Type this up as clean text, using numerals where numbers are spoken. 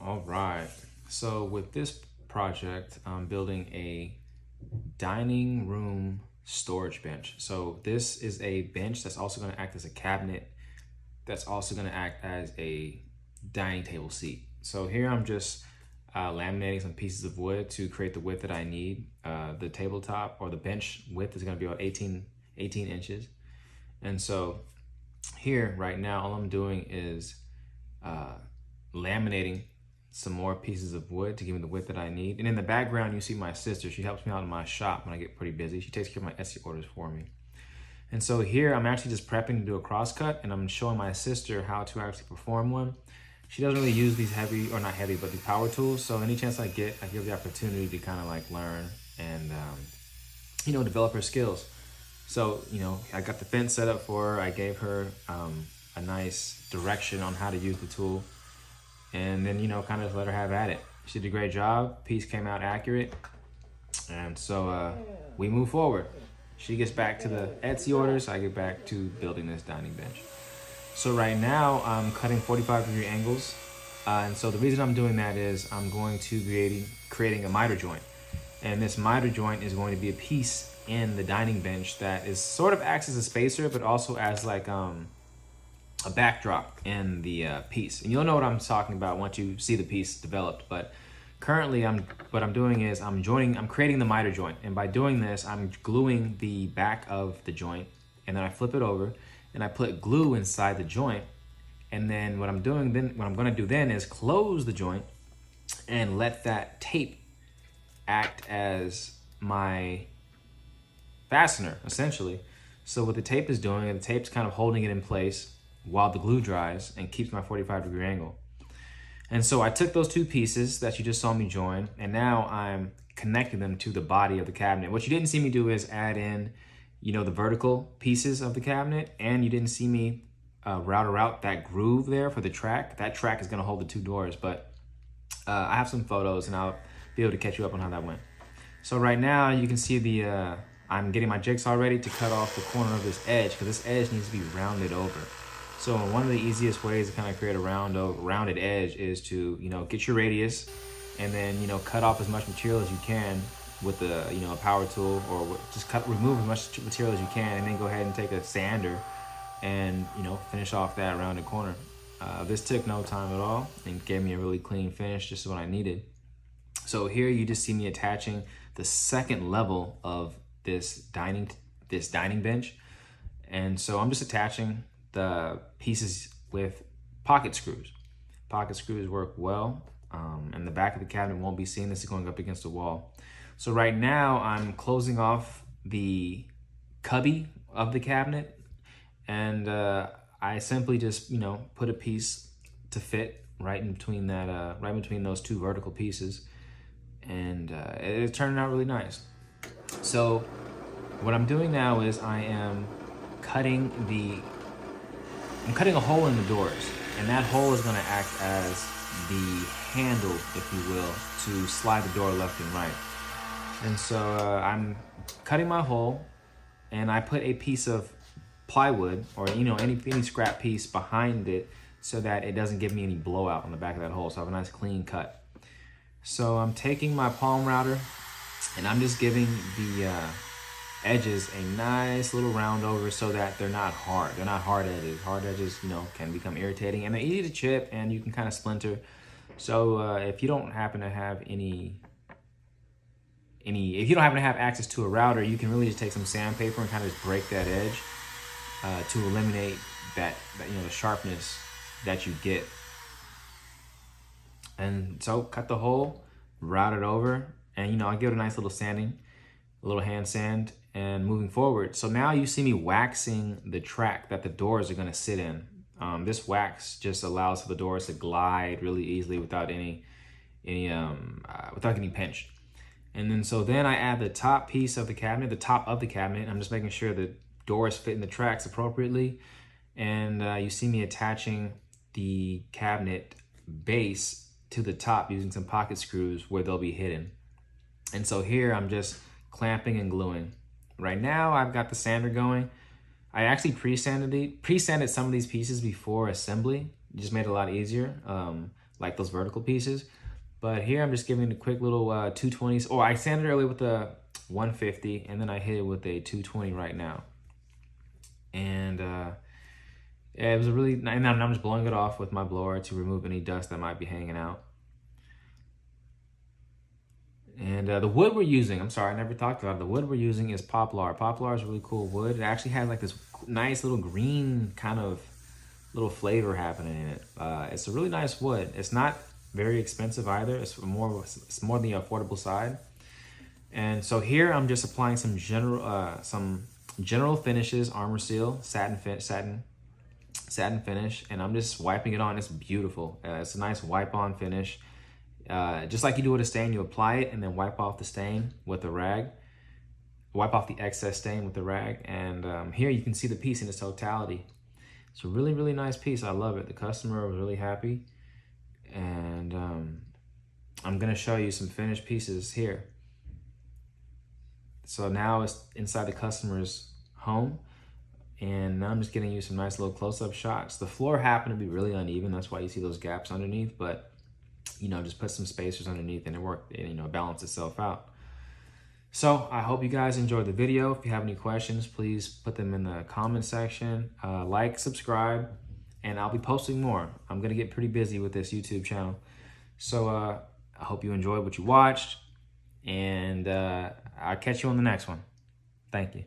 All right. So with this project, I'm building a dining room storage bench. So this is a bench that's also going to act as a cabinet. That's also going to act as a dining table seat. So here I'm just laminating some pieces of wood to create the width that I need. The tabletop or the bench width is going to be about 18 inches. And so here right now, all I'm doing is laminating some more pieces of wood to give me the width that I need. And in the background, you see my sister. She helps me out in my shop when I get pretty busy. She takes care of my Etsy orders for me. And so here I'm actually just prepping to do a crosscut, and I'm showing my sister how to actually perform one. She doesn't really use these heavy, or not heavy, but these power tools. So any chance I get, I give the opportunity to kind of like learn and, develop her skills. So, I got the fence set up for her. I gave her a nice direction on how to use the tool. And then, kind of let her have at it. She did a great job. Piece came out accurate. And so we move forward. She gets back to the Etsy orders. I get back to building this dining bench. So right now I'm cutting 45-degree angles. And so the reason I'm doing that is I'm going to creating a miter joint. And this miter joint is going to be a piece in the dining bench that is sort of acts as a spacer, but also as like a backdrop in the piece. And you'll know what I'm talking about once you see the piece developed. But currently what I'm doing is I'm creating the miter joint. And by doing this, I'm gluing the back of the joint, and then I flip it over and I put glue inside the joint. And then what I'm going to do then is close the joint and let that tape act as my fastener, essentially. So what the tape is doing, the tape's kind of holding it in place while the glue dries and keeps my 45-degree angle. And so I took those two pieces that you just saw me join, and now I'm connecting them to the body of the cabinet. What you didn't see me do is add in, the vertical pieces of the cabinet, and you didn't see me router out that groove there for the track. That track is gonna hold the two doors, but I have some photos and I'll be able to catch you up on how that went. So right now you can see I'm getting my jigsaw ready to cut off the corner of this edge, because this edge needs to be rounded over. So one of the easiest ways to kind of create a rounded edge is to, get your radius and then, cut off as much material as you can with a power tool, or just remove as much material as you can, and then go ahead and take a sander and, finish off that rounded corner. This took no time at all and gave me a really clean finish, just what I needed. So here you just see me attaching the second level of this dining bench. And so I'm just attaching the pieces with pocket screws. Pocket screws work well, and the back of the cabinet won't be seen. This is going up against the wall. So right now I'm closing off the cubby of the cabinet, and I simply just put a piece to fit right in between those two vertical pieces, and it's turning out really nice. So what I'm doing now is I'm cutting a hole in the doors, and that hole is going to act as the handle, if you will, to slide the door left and right. And so I'm cutting my hole, and I put a piece of plywood or any scrap piece behind it so that it doesn't give me any blowout on the back of that hole. So I have a nice clean cut. So I'm taking my palm router and I'm just giving the edges a nice little round over so that they're not hard. They're not hard edges. Hard edges, can become irritating, and they're easy to chip, and you can kind of splinter. So if you don't happen to have access to a router, you can really just take some sandpaper and kind of just break that edge to eliminate that the sharpness that you get. And so cut the hole, route it over, and I give it a nice little sanding, a little hand sand, and moving forward. So now you see me waxing the track that the doors are going to sit in. This wax just allows for the doors to glide really easily without getting pinched. And then I add the top piece of the cabinet, the top of the cabinet. I'm just making sure the doors fit in the tracks appropriately. And you see me attaching the cabinet base to the top using some pocket screws where they'll be hidden. And so here I'm just clamping and gluing. Right now I've got the sander going. I actually pre-sanded some of these pieces before assembly. It just made it a lot easier. like those vertical pieces. But here I'm just giving a quick little 220s. Oh, I sanded earlier with a 150, and then I hit it with a 220 right now. And yeah, it was a really nice, and I'm just blowing it off with my blower to remove any dust that might be hanging out. And the wood we're using, I'm sorry, I never talked about it. The wood we're using is Poplar. Poplar is really cool wood. It actually has like this nice little green kind of little flavor happening in it. It's a really nice wood. It's not very expensive either. It's more the affordable side. And so here I'm just applying some general finishes, armor seal, satin finish, and I'm just wiping it on. It's beautiful. It's a nice wipe on finish. Just like you do with a stain, you apply it and then wipe off the stain with a rag. Wipe off the excess stain with the rag. And here you can see the piece in its totality. It's a really, really nice piece. I love it. The customer was really happy. And I'm going to show you some finished pieces here. So now it's inside the customer's home. And now I'm just getting you some nice little close-up shots. The floor happened to be really uneven. That's why you see those gaps underneath. But, you know, just put some spacers underneath and it worked, you know, balance itself out. So I hope you guys enjoyed the video. If you have any questions, please put them in the comment section. Like, subscribe, and I'll be posting more. I'm going to get pretty busy with this YouTube channel. So I hope you enjoyed what you watched, and I'll catch you on the next one. Thank you.